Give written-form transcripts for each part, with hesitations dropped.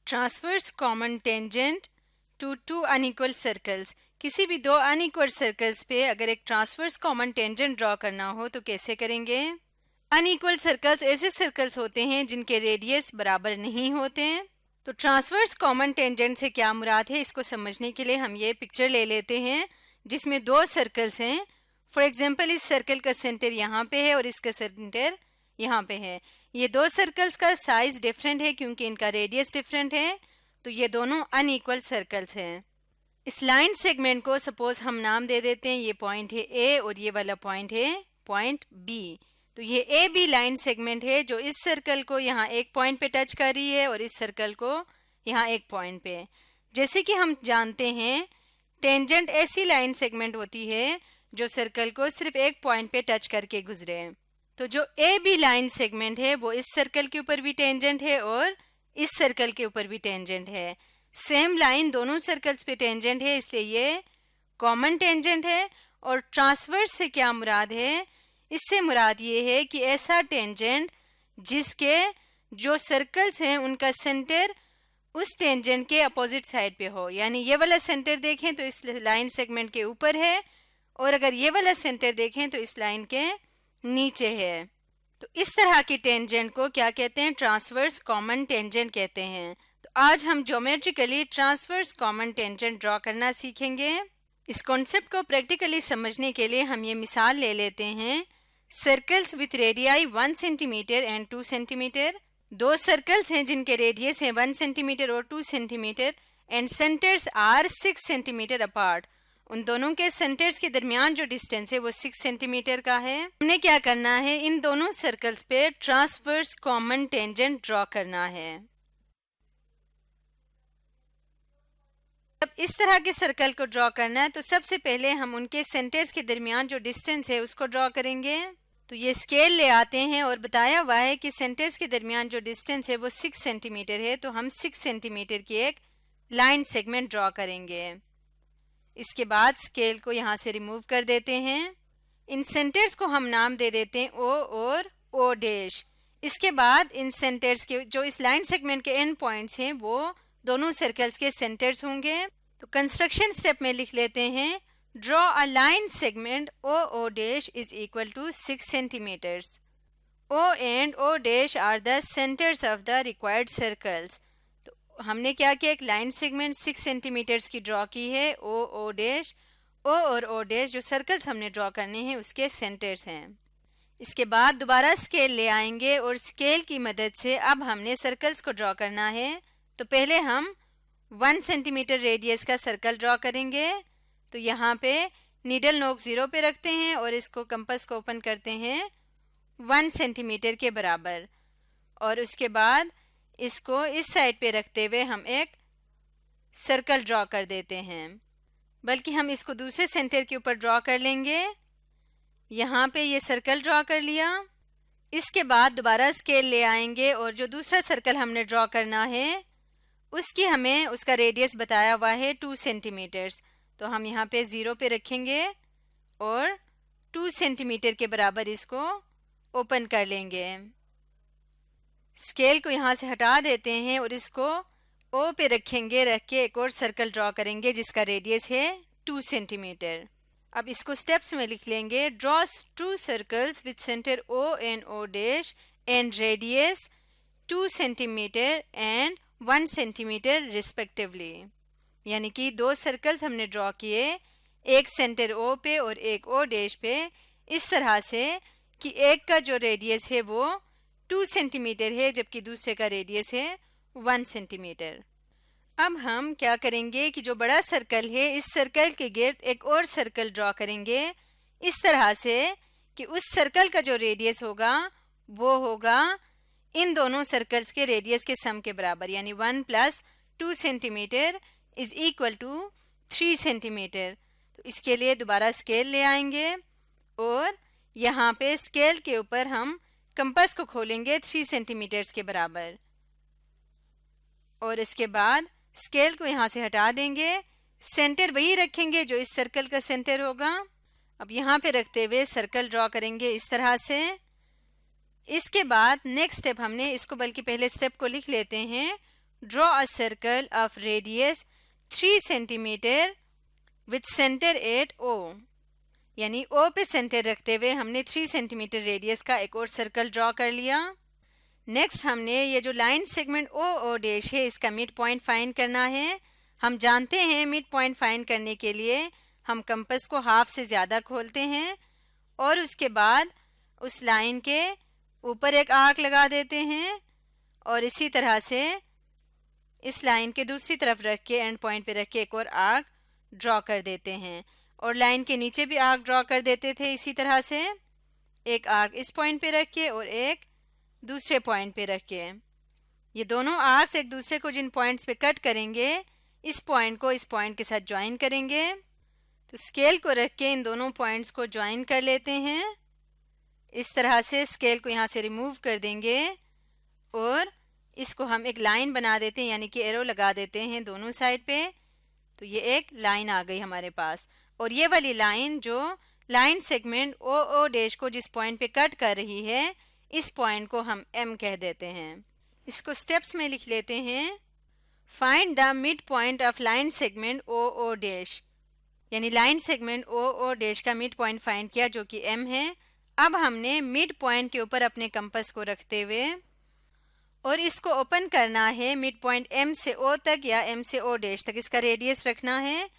Transverse common tangent to two unequal circles. किसी भी दो अनइक्वल सर्कल्स पे अगर एक ट्रांसवर्स कॉमन टेंजेंट ड्रॉ करना हो तो कैसे करेंगे? अनइक्वल सर्कल्स ऐसे सर्कल्स होते हैं जिनके रेडियस बराबर नहीं होते हैं। तो ट्रांसवर्स कॉमन टेंजेंट से क्या मुराद है, इसको समझने के लिए हम ये पिक्चर ले लेते हैं जिसमें दो सर्कल्स हैं। फॉर एग्जांपल इस सर्कल का सेंटर यहाँ पे है और इसका सेंटर यहाँ पे है। ये दो सर्कल्स का साइज डिफरेंट है क्योंकि इनका रेडियस डिफरेंट है, तो ये दोनों अनइक्वल सर्कल्स हैं। इस लाइन सेगमेंट को सपोज हम नाम दे देते हैं, ये पॉइंट है ए और ये वाला पॉइंट है पॉइंट बी। तो ये ए बी लाइन सेगमेंट है जो इस सर्कल को यहाँ एक पॉइंट पे टच कर रही है और इस सर्कल को यहाँ एक पॉइंट पे। जैसे कि हम जानते हैं टेंजेंट ऐसी लाइन सेगमेंट होती है जो सर्कल को सिर्फ एक पॉइंट पे टच करके गुजरे। तो जो ए बी लाइन सेगमेंट है वो इस सर्कल के ऊपर भी टेंजेंट है और इस सर्कल के ऊपर भी टेंजेंट है। सेम लाइन दोनों सर्कल्स पे टेंजेंट है, इसलिए ये कॉमन टेंजेंट है। और ट्रांसवर्स से क्या मुराद है? इससे मुराद ये है कि ऐसा टेंजेंट जिसके जो सर्कल्स हैं उनका सेंटर उस टेंजेंट के अपोजिट साइड पे हो। यानी ये वाला सेंटर देखें तो इस लाइन सेगमेंट के ऊपर है और अगर ये वाला सेंटर देखें तो इस लाइन के नीचे है। तो इस तरह की टेंजेंट को क्या कहते हैं? ट्रांसवर्स कॉमन टेंजेंट कहते हैं। तो आज हम geometrically transverse common tangent draw करना सीखेंगे। इस कॉन्सेप्ट को प्रैक्टिकली समझने के लिए हम ये मिसाल ले लेते हैं। Circles with radii 1 centimetre and 2 centimetre. दो सर्कल्स हैं जिनके रेडियस है 1 सेंटीमीटर और 2 centimetre and centres are 6 centimetre apart. उन दोनों के सेंटर्स के दरमियान जो डिस्टेंस है वो 6 सेंटीमीटर का है। हमने क्या करना है, इन दोनों सर्कल्स पे ट्रांसवर्स कॉमन टेंजेंट ड्रॉ करना है। अब इस तरह के सर्कल को ड्रॉ करना है तो सबसे पहले हम उनके सेंटर्स के दरमियान जो डिस्टेंस है उसको ड्रॉ करेंगे। तो ये स्केल ले आते हैं और बताया हुआ है कि सेंटर्स के दरमियान जो डिस्टेंस है वो 6 सेंटीमीटर है, तो हम 6 सेंटीमीटर की एक लाइन सेगमेंट ड्रॉ करेंगे। इसके बाद स्केल को यहाँ से रिमूव कर देते हैं। इन सेंटर्स को हम नाम दे देते हैं ओ और ओ डैश। इसके बाद इन सेंटर्स के जो इस लाइन सेगमेंट के एंड पॉइंट्स हैं वो दोनों सर्कल्स के सेंटर्स होंगे। तो कंस्ट्रक्शन स्टेप में लिख लेते हैं, draw a line segment O O dash is equal to 6 centimetres. O and O dash are the centres of the required circles. तो हमने क्या किया, एक लाइन सेगमेंट 6 सेंटीमीटर्स की ड्रॉ की है। ओ ओ डैश, ओ और ओ डैश जो सर्कल्स हमने ड्रॉ करने हैं उसके सेंटर्स हैं। इसके बाद दोबारा स्केल ले आएंगे और स्केल की मदद से अब हमने सर्कल्स को ड्रॉ करना है। तो पहले हम 1 सेंटीमीटर रेडियस का सर्कल ड्रॉ करेंगे। तो यहाँ पे नीडल नोक 0 पे रखते हैं और इसको कंपास को ओपन करते हैं 1 सेंटीमीटर के बराबर। और उसके बाद इसको इस साइड पे रखते हुए हम एक सर्कल ड्रॉ कर देते हैं, बल्कि हम इसको दूसरे सेंटर के ऊपर ड्रॉ कर लेंगे। यहाँ पे ये सर्कल ड्रॉ कर लिया। इसके बाद दोबारा स्केल ले आएंगे और जो दूसरा सर्कल हमने ड्रॉ करना है उसकी हमें उसका रेडियस बताया हुआ है 2 सेंटीमीटर्स। तो हम यहाँ पे 0 पे रखेंगे और 2 सेंटीमीटर के बराबर इसको ओपन कर लेंगे। स्केल को यहाँ से हटा देते हैं और इसको ओ पे रखेंगे, रख के एक और सर्कल ड्रॉ करेंगे जिसका रेडियस है 2 सेंटीमीटर। अब इसको स्टेप्स में लिख लेंगे, draw 2 circles with centre O and O dash and radius 2 centimetre and 1 centimetre respectively. यानी कि 2 सर्कल्स हमने ड्रॉ किए, एक सेंटर ओ पे और एक ओ डैश पे, इस तरह से कि एक का जो रेडियस है वो 2 सेंटीमीटर है जबकि दूसरे का रेडियस है 1 सेंटीमीटर। अब हम क्या करेंगे कि जो बड़ा सर्कल है इस सर्कल के गिर्द एक और सर्कल ड्रॉ करेंगे इस तरह से कि उस सर्कल का जो रेडियस होगा वो होगा इन दोनों सर्कल्स के रेडियस के सम के बराबर। यानी 1 + 2 centimetre is equal to 3 centimetre. तो इसके लिए दोबारा स्केल ले आएंगे और यहाँ पे स्केल के ऊपर हम कंपास को खोलेंगे 3 सेंटीमीटर्स के बराबर और इसके बाद स्केल को यहाँ से हटा देंगे। सेंटर वही रखेंगे जो इस सर्कल का सेंटर होगा। अब यहाँ पे रखते हुए सर्कल ड्रॉ करेंगे इस तरह से। इसके बाद नेक्स्ट स्टेप हमने इसको, बल्कि पहले स्टेप को लिख लेते हैं, draw a circle of radius 3 centimetre with centre at O। यानी O पे सेंटर रखते हुए हमने 3 सेंटीमीटर रेडियस का एक और सर्कल ड्रॉ कर लिया। नेक्स्ट हमने ये जो लाइन सेगमेंट O डैश है इसका मिड पॉइंट फाइंड करना है। हम जानते हैं मिड पॉइंट फाइंड करने के लिए हम कंपास को हाफ से ज़्यादा खोलते हैं और उसके बाद उस लाइन के ऊपर एक आर्क लगा देते हैं और इसी तरह से इस लाइन के दूसरी तरफ रख के एंड पॉइंट पे रख के एक और आर्क ड्रॉ कर देते हैं और लाइन के नीचे भी आर्क ड्रॉ कर देते थे। इसी तरह से एक आर्क इस पॉइंट पे रख के और एक दूसरे पॉइंट पे रख के, ये दोनों आर्क्स एक दूसरे को जिन पॉइंट्स पे कट करेंगे इस पॉइंट को इस पॉइंट के साथ ज्वाइन करेंगे। तो स्केल को रख के इन दोनों पॉइंट्स को ज्वाइन कर लेते हैं। इस तरह से स्केल को यहाँ से रिमूव कर देंगे और इसको हम एक लाइन बना देते हैं, यानी कि एरो लगा देते हैं दोनों साइड पे। तो ये एक लाइन आ गई हमारे पास और ये वाली लाइन जो लाइन सेगमेंट O डैश को जिस पॉइंट पे कट कर रही है इस पॉइंट को हम M कह देते हैं। इसको स्टेप्स में लिख लेते हैं। Find the mid point of line segment O dash, यानी लाइन सेगमेंट O डैश का मिड पॉइंट फाइंड किया जो कि M है। अब हमने मिड पॉइंट के ऊपर अपने कंपास को रखते हुए और इसको ओपन करना है मिड पॉइंट M से O तक या M से O डैश तक। इसका रेडियस रखना है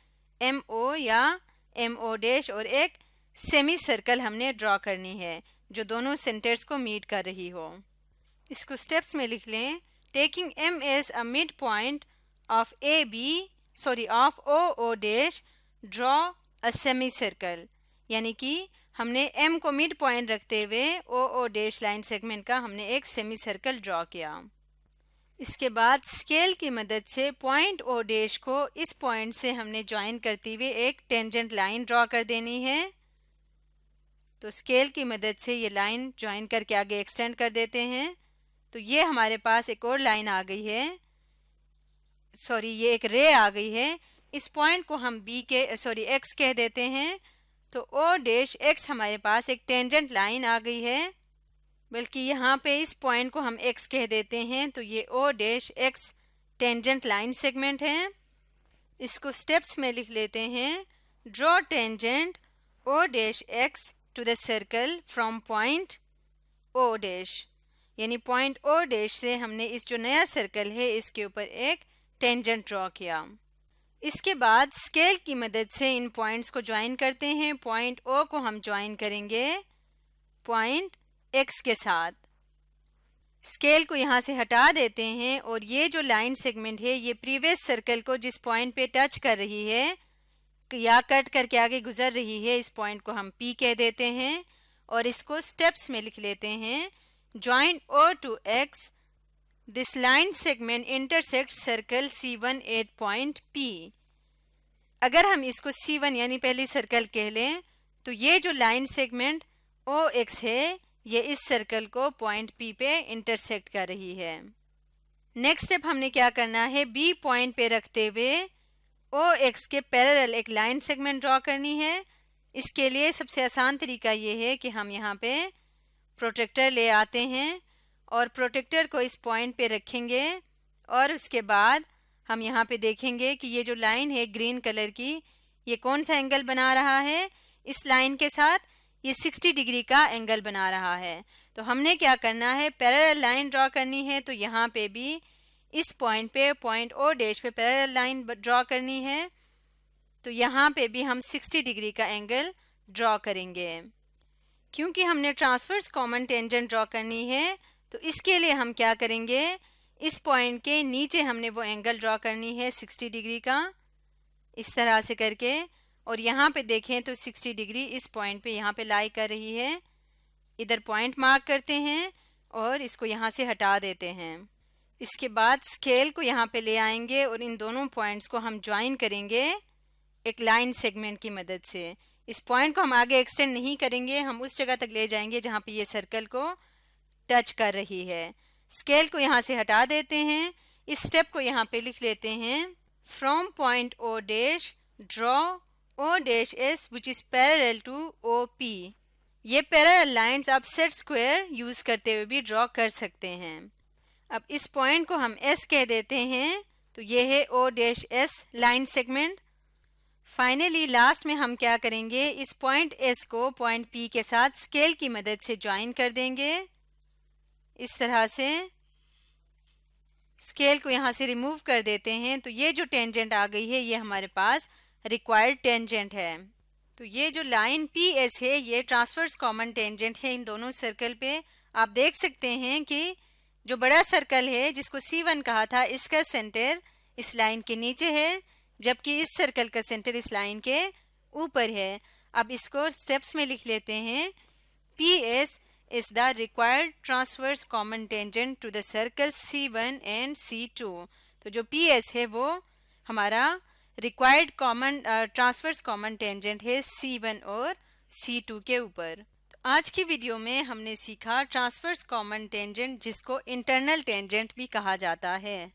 MO या MO डैश और एक सेमी सर्कल हमने ड्रॉ करनी है जो दोनों सेंटर्स को मीट कर रही हो। इसको स्टेप्स में लिख लें। Taking M as a midpoint of of O dash draw a semicircle, यानी कि हमने M को मिड पॉइंट रखते हुए O डैश लाइन सेगमेंट का हमने एक सेमी सर्कल ड्रॉ किया। इसके बाद स्केल की मदद से पॉइंट O डैश को इस पॉइंट से हमने ज्वाइन करते हुए एक टेंजेंट लाइन ड्रॉ कर देनी है। तो स्केल की मदद से ये लाइन ज्वाइन करके आगे एक्सटेंड कर देते हैं। तो ये हमारे पास एक और लाइन आ गई है, ये एक रे आ गई है। इस पॉइंट को हम X कह देते हैं। तो O डैश X हमारे पास एक टेंजेंट लाइन आ गई है, बल्कि यहाँ पे इस पॉइंट को हम X कह देते हैं। तो ये O dash X tangent line segment है। इसको स्टेप्स में लिख लेते हैं। Draw tangent O dash X to the circle from point O dash, यानी पॉइंट O डैश से हमने इस जो नया सर्कल है इसके ऊपर एक टेंजेंट ड्रॉ किया। इसके बाद स्केल की मदद से इन पॉइंट्स को ज्वाइन करते हैं। पॉइंट O को हम ज्वाइन करेंगे पॉइंट X के साथ। स्केल को यहाँ से हटा देते हैं और ये जो लाइन सेगमेंट है ये प्रीवियस सर्कल को जिस पॉइंट पे टच कर रही है या कट करके आगे गुजर रही है इस पॉइंट को हम P कह देते हैं और इसको स्टेप्स में लिख लेते हैं। Join O to X, this line segment intersect circle C1 at point P। अगर हम इसको C1 यानी पहली सर्कल कह लें तो ये जो लाइन सेगमेंट OX है ये इस सर्कल को पॉइंट P पे इंटरसेक्ट कर रही है। नेक्स्ट स्टेप हमने क्या करना है, B पॉइंट पे रखते हुए OX के पैरेलल एक लाइन सेगमेंट ड्रॉ करनी है। इसके लिए सबसे आसान तरीका ये है कि हम यहाँ पे प्रोट्रैक्टर ले आते हैं और प्रोट्रैक्टर को इस पॉइंट पे रखेंगे और उसके बाद हम यहाँ पे देखेंगे कि ये जो लाइन है ग्रीन कलर की ये कौन सा एंगल बना रहा है। इस लाइन के साथ ये 60 डिग्री का एंगल बना रहा है। तो हमने क्या करना है, पैरेलल लाइन ड्रॉ करनी है। तो यहाँ पे भी इस पॉइंट पे पॉइंट O डैश पे पैरेलल लाइन ड्रॉ करनी है। तो यहाँ पे भी हम 60 डिग्री का एंगल ड्रॉ करेंगे। क्योंकि हमने ट्रांसवर्स कॉमन टेंजेंट ड्रॉ करनी है तो इसके लिए हम क्या करेंगे, इस पॉइंट के नीचे हमने वो एंगल ड्रॉ करनी है 60 डिग्री का, इस तरह से करके। और यहाँ पे देखें तो 60 डिग्री इस पॉइंट पे यहाँ पे लाई कर रही है। इधर पॉइंट मार्क करते हैं और इसको यहाँ से हटा देते हैं। इसके बाद स्केल को यहाँ पे ले आएंगे और इन दोनों पॉइंट्स को हम ज्वाइन करेंगे एक लाइन सेगमेंट की मदद से। इस पॉइंट को हम आगे एक्सटेंड नहीं करेंगे, हम उस जगह तक ले जाएंगे जहाँ पे ये सर्कल को टच कर रही है। स्केल को यहाँ से हटा देते हैं। इस स्टेप को यहाँ पे लिख लेते हैं। From point O dash draw O dash S which is parallel to OP। ये पैरेलल लाइंस आप सेट स्क्वायर यूज करते हुए भी ड्रॉ कर सकते हैं। अब इस पॉइंट को हम S कह देते हैं, तो ये है O-S line segment. Finally last में हम क्या करेंगे, इस पॉइंट S को पॉइंट P के साथ स्केल की मदद से ज्वाइन कर देंगे। इस तरह से स्केल को यहाँ से रिमूव कर देते हैं, तो ये जो टेंजेंट आ गई है ये हमारे पास रिक्वायर्ड टेंजेंट है। तो ये जो लाइन PS है ये ट्रांसवर्स कॉमन टेंजेंट है इन दोनों सर्कल पे। आप देख सकते हैं कि जो बड़ा सर्कल है जिसको C1 कहा था, इसका सेंटर इस लाइन के नीचे है, जबकि इस सर्कल का सेंटर इस लाइन के ऊपर है। अब इसको स्टेप्स में लिख लेते हैं। PS is the required transverse common tangent to the circles C1 and C2। तो जो PS है वो हमारा required common transverse common tangent है C1 और C2 के ऊपर। तो आज की वीडियो में हमने सीखा ट्रांसवर्स कॉमन टेंजेंट, जिसको इंटरनल टेंजेंट भी कहा जाता है।